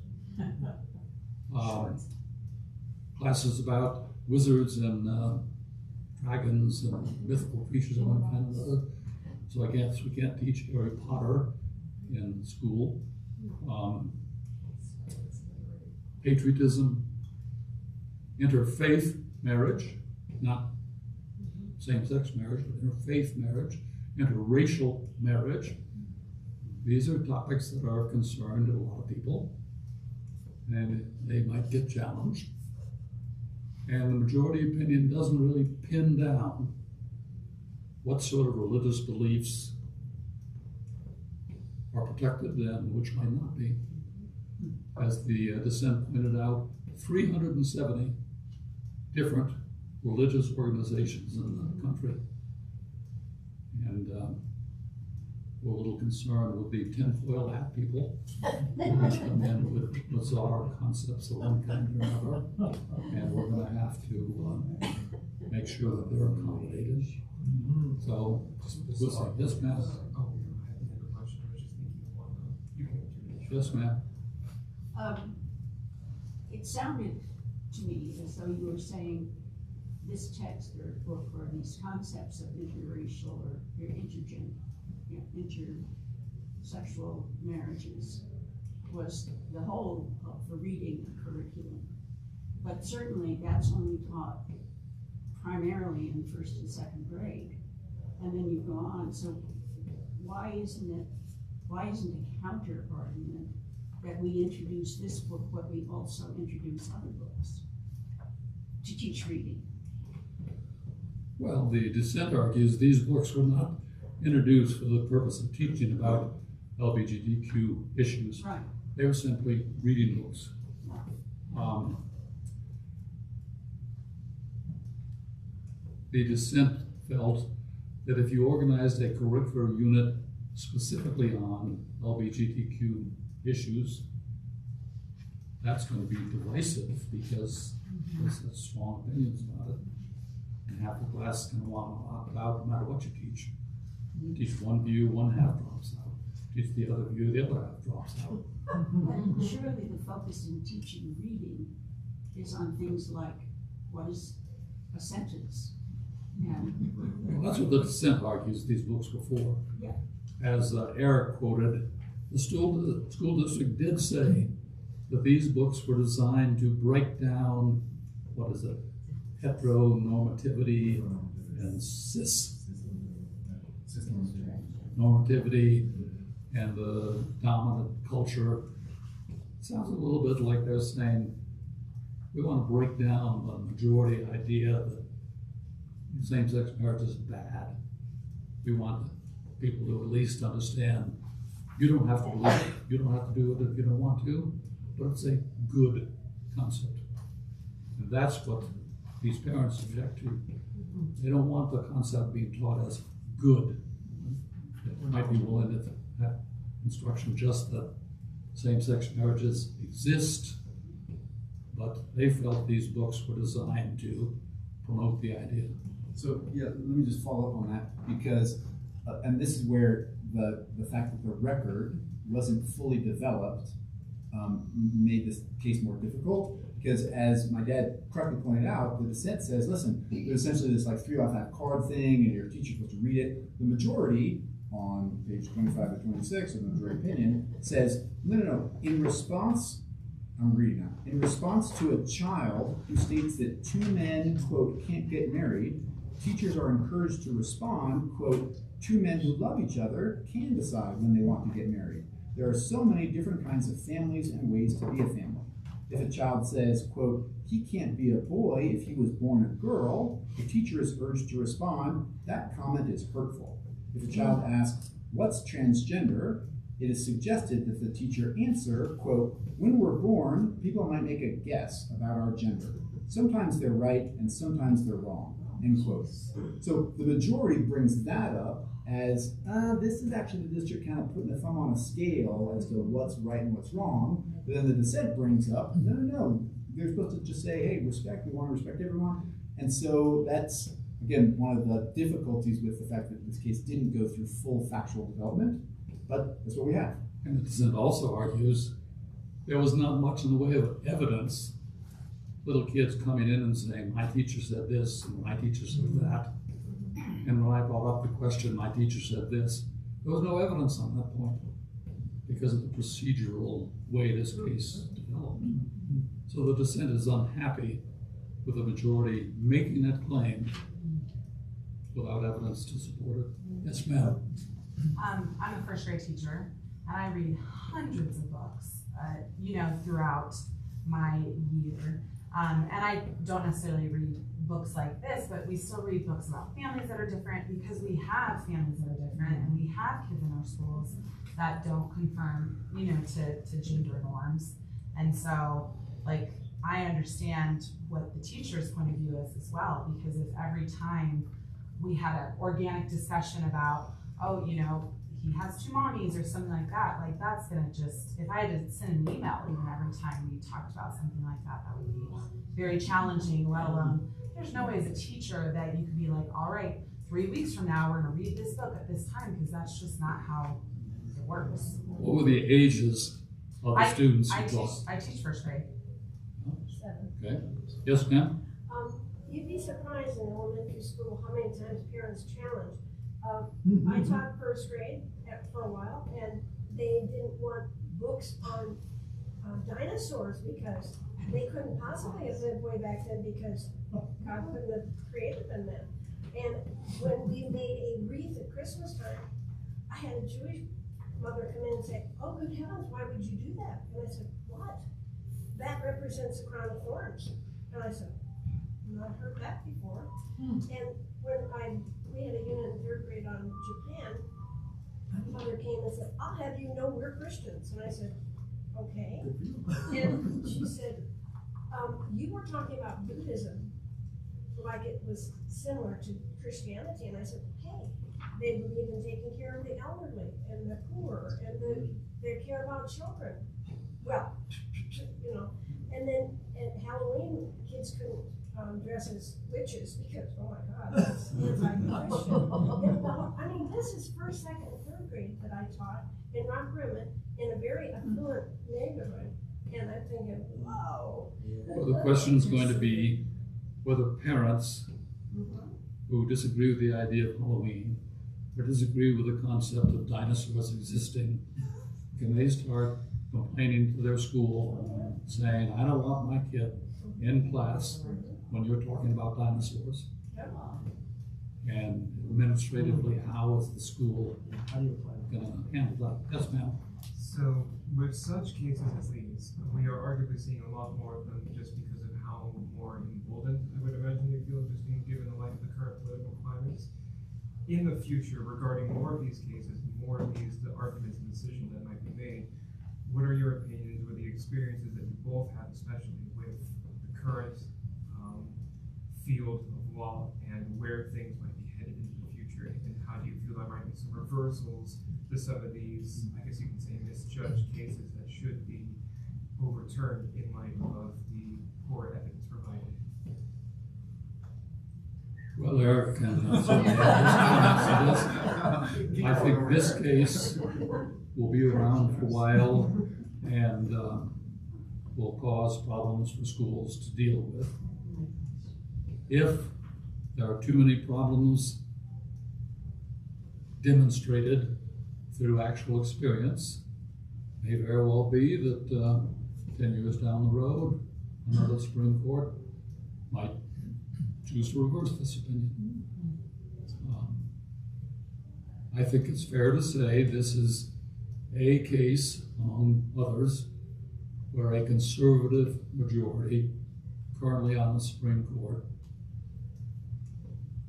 Classes about wizards and dragons and mythical creatures of one kind or another. So I guess we can't teach Harry Potter in school. Patriotism, interfaith marriage, not same-sex marriage, but interfaith marriage, interracial marriage. These are topics that are concerned to a lot of people, and they might get challenged. And the majority opinion doesn't really pin down what sort of religious beliefs are protected and which might not be. As the dissent pointed out, 370 different religious organizations in the country. And were a little concerned with the tinfoil hat people who come in with bizarre concepts of one kind or another, and we're going to have to make sure that they're accommodated. So, we'll see. Yes, ma'am. Yes, ma'am. It sounded to me as though you were saying this text or book or these concepts of interracial or intersexual marriages was the whole for reading the curriculum. But certainly that's only taught primarily in first and second grade. And then you go on. So why isn't a counter argument that we introduce this book, but we also introduce other books to teach reading? Well, the dissent argues these books were not introduced for the purpose of teaching about LGBTQ issues. Right. They were simply reading books. The dissent felt that if you organized a curricular unit specifically on LGBTQ issues, that's going to be divisive because there's such strong opinions about it. And half the class is going to want to opt out no matter what you teach. You teach one view, one half drops out. Teach the other view, the other half drops out. But surely the focus in teaching reading is on things like what is a sentence? Well, that's what the dissent argues these books were for. Yeah. As Eric quoted, the school district did say that these books were designed to break down, heteronormativity and cis normativity and the dominant culture. It sounds a little bit like they're saying, we want to break down the majority idea that same-sex marriage is bad. We want people to at least understand you don't have to believe it, you don't have to do it if you don't want to, but it's a good concept. And that's what these parents object to. They don't want the concept being taught as good. They might be willing to have instruction just that same-sex marriages exist, but they felt these books were designed to promote the idea. So yeah, let me just follow up on that because, and this is where the fact that the record wasn't fully developed made this case more difficult. Because as my dad correctly pointed out, the dissent says, listen, there's essentially this like 3-5 card thing, and your teacher's supposed to read it. The majority on page 25 to 26 of the majority opinion says, no. In response, I'm reading now. In response to a child who states that two men, quote, can't get married, teachers are encouraged to respond, quote, two men who love each other can decide when they want to get married. There are so many different kinds of families and ways to be a family. If a child says, quote, he can't be a boy if he was born a girl, the teacher is urged to respond, that comment is hurtful. If a child asks, what's transgender, it is suggested that the teacher answer, quote, when we're born, people might make a guess about our gender. Sometimes they're right and sometimes they're wrong, end quote. So the majority brings that up as, this is actually the district kind of putting the thumb on a scale as to what's right and what's wrong. But then the dissent brings up, no, they're supposed to just say, hey, respect, we want to respect everyone. And so that's, again, one of the difficulties with the fact that this case didn't go through full factual development, but that's what we have. And the dissent also argues there was not much in the way of evidence. Little kids coming in and saying, my teacher said this and my teacher said that. And when I brought up the question, my teacher said this, there was no evidence on that point because of the procedural way this case developed. So the dissent is unhappy with the majority making that claim without evidence to support it. Yes, ma'am. I'm a first grade teacher, and I read hundreds of books, throughout my year. And I don't necessarily read books like this, but we still read books about families that are different because we have families that are different, and we have kids in our schools that don't conform, to gender norms. And so, I understand what the teacher's point of view is as well, because if every time we had an organic discussion about, he has two mommies or something like that, like that's gonna just, if I had to send an email even every time we talked about something like that, that would be very challenging, let alone, there's no way as a teacher that you could be like, all right, 3 weeks from now, we're gonna read this book at this time, because that's just not how it works. What were the ages of the students you taught? I teach first grade. 7. Okay. Yes, ma'am? You'd be surprised in elementary school how many times parents challenge. I taught first grade for a while, and they didn't want books on dinosaurs because they couldn't possibly have lived way back then because God couldn't have created them then. And when we made a wreath at Christmas time, I had a Jewish mother come in and say, "Oh, good heavens, why would you do that?" And I said, "What? That represents the crown of thorns." And I said, "I've not heard that before." And when we had a unit in 3rd grade on Japan, my mother came and said, "I'll have you know we're Christians." And I said, "Okay." And she said, "You were talking about Buddhism like it was similar to Christianity." And I said, "Hey, they believe in taking care of the elderly and the poor and they care about children." Well, you know, and then at Halloween, kids couldn't dress as witches because, oh my God, that's anti-Christian. I mean, this is 1st, 2nd, and 3rd grade that I taught in Rock Rimmon in a very affluent neighborhood. And I'm thinking, wow. Well, the question is going to be whether parents who disagree with the idea of Halloween or disagree with the concept of dinosaurs existing, can they start complaining to their school saying, "I don't want my kid in class when you're talking about dinosaurs"? And administratively, how is the school going to handle that? Yes, ma'am. So with such cases as these, we are arguably seeing a lot more of them just because of how more emboldened I would imagine they feel, just being given the light of the current political climates. In the future, regarding more of these cases, more of these the arguments and decisions that might be made, what are your opinions or the experiences that you both have, especially with the current field of law and where things might be headed into the future, and how do you feel there might be some reversals to some of these, I guess you can say, misjudged cases that should be overturned in light of the poor evidence provided? Well, Eric can certainly add his comments to this. I think this case will be around for a while and will cause problems for schools to deal with. If there are too many problems demonstrated through actual experience, it may very well be that 10 years down the road, another Supreme Court might choose to reverse this opinion. I think it's fair to say this is a case, among others, where a conservative majority currently on the Supreme Court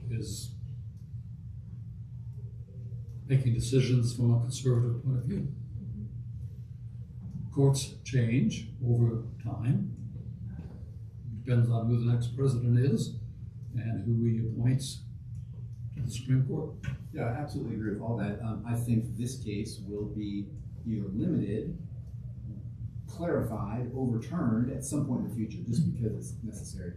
is making decisions from a conservative point of view. Courts change over time. Depends on who the next president is and who he appoints to the Supreme Court. Yeah, I absolutely agree with all that. I think this case will be either limited, clarified, overturned at some point in the future, just because it's necessary.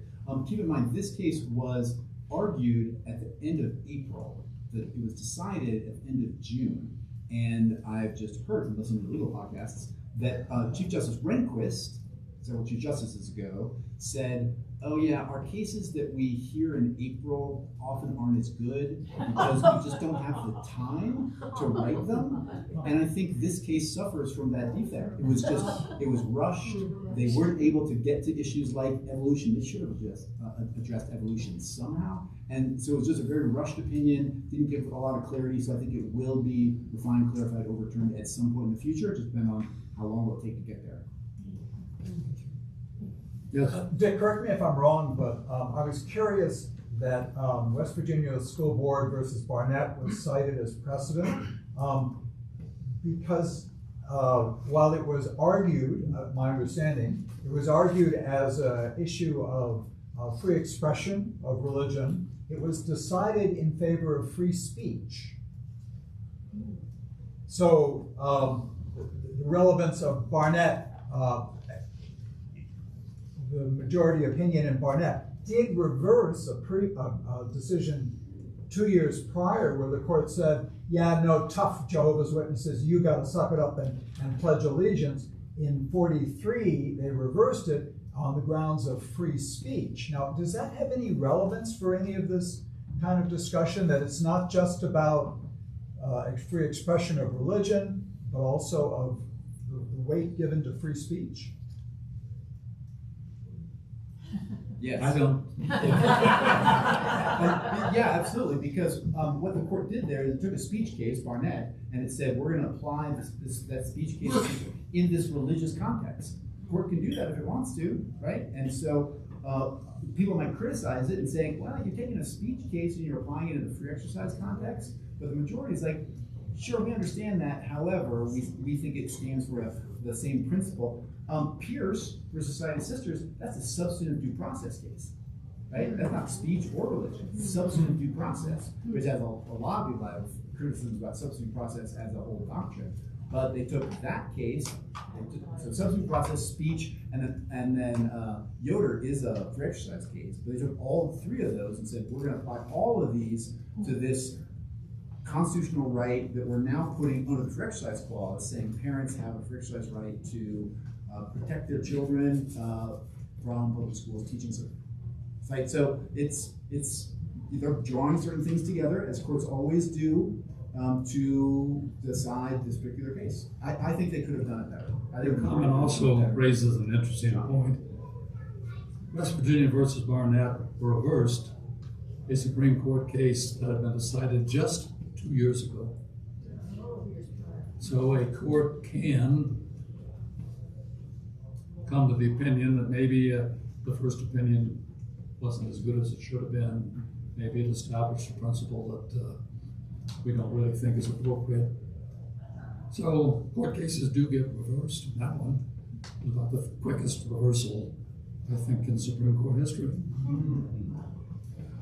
Keep in mind, this case was argued at the end of April. That it was decided at the end of June. And I've just heard from listening to legal podcasts that Chief Justice Rehnquist, several Chief Justices ago, said, "Oh yeah, our cases that we hear in April often aren't as good because we just don't have the time to write them." And I think this case suffers from that defect. It was rushed. They weren't able to get to issues like evolution. They should have addressed evolution somehow. And so it was just a very rushed opinion, didn't give a lot of clarity. So I think it will be refined, clarified, overturned at some point in the future, just depending on how long it will take to get there. Yes. Dick, correct me if I'm wrong, but I was curious that West Virginia School Board versus Barnett was cited as precedent because while it was argued, my understanding, it was argued as an issue of free expression of religion. It was decided in favor of free speech. So the relevance of Barnett, the majority opinion in Barnett did reverse a decision 2 years prior where the court said, yeah, no, tough Jehovah's Witnesses, you got to suck it up and pledge allegiance. In 43, they reversed it on the grounds of free speech. Now, does that have any relevance for any of this kind of discussion, that it's not just about free expression of religion, but also of the weight given to free speech? Yes. I don't. Yeah, absolutely, because what the court did there is it took a speech case, Barnett, and it said, we're going to apply that speech case in this religious context. The court can do that if it wants to, right? And so people might criticize it and saying, well, you're taking a speech case and you're applying it in the free exercise context, but the majority is like, sure, we understand that. However, we think it stands for the same principle. Pierce versus Society of Sisters, that's a substantive due process case, right? That's not speech or religion. It's substantive due process, which has a lot of people have criticisms about substantive process as a whole doctrine. But they took that case, so substantive process, speech, and then Yoder is a free exercise case. But they took all three of those and said, we're going to apply all of these to this constitutional right that we're now putting under the free exercise clause, saying parents have a free exercise right to protect their children from public schools teaching certain. Right? So they're drawing certain things together, as courts always do, to decide this particular case. I think they could have done it better. Your comment also raises an interesting point. West Virginia versus Barnett reversed a Supreme Court case that had been decided just 2 years ago. So a court can come to the opinion that maybe the first opinion wasn't as good as it should have been. Maybe it established a principle that we don't really think is appropriate. So court cases do get reversed. That one is about the quickest reversal, I think, in Supreme Court history.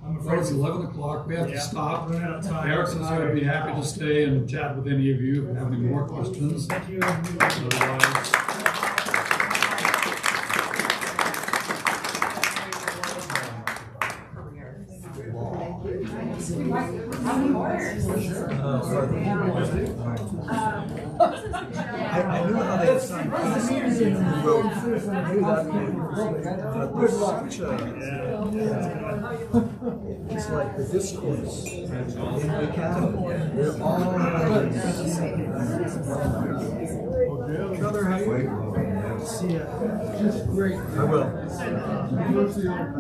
Well, it's 11 o'clock. We have to stop. Eric and I would be happy to stay and chat with any of you if you have any more questions. Thank you. Otherwise, I knew how they signed cases. It's like the discourse in the Academy. They're all Brother, how are you? See ya. Great. I will. A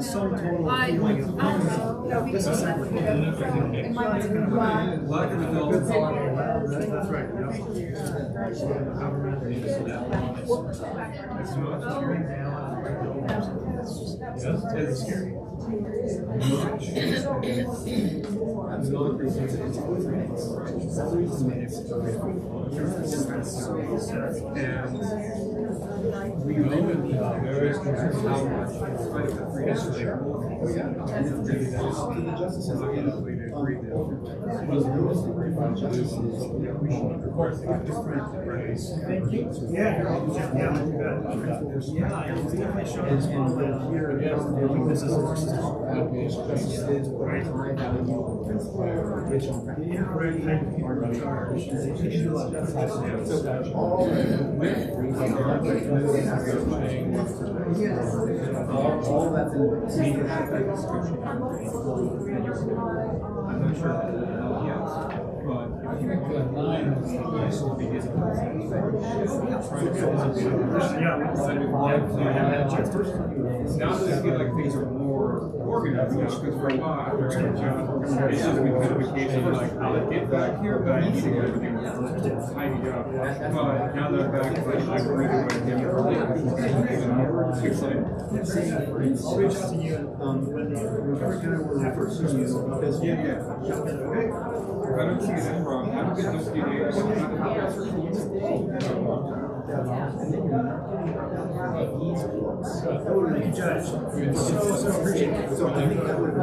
sum total of this is That's right. Scary. We know in various countries how much, in spite of the free exercise, the justices obviously agree that of course different race. Thank you. Yeah, definitely showing us one that here weaknesses versus justices or high value which all that's in I'm not sure. Yes. But I think 9 is will be his now that I feel like things are more organized, because for a while after Eric John, it's just been kind of a case of like, I'll get back here, but I think everything was tidied up. But now that I'm back, it's like, I agree with him. It's exciting. I'll reach out to you when every kind of we're first to you because I don't see that wrong. I don't get those DAs. Thank you, Judge. So appreciate it. So I think that would.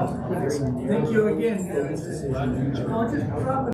Thank you again. I'll just drop it.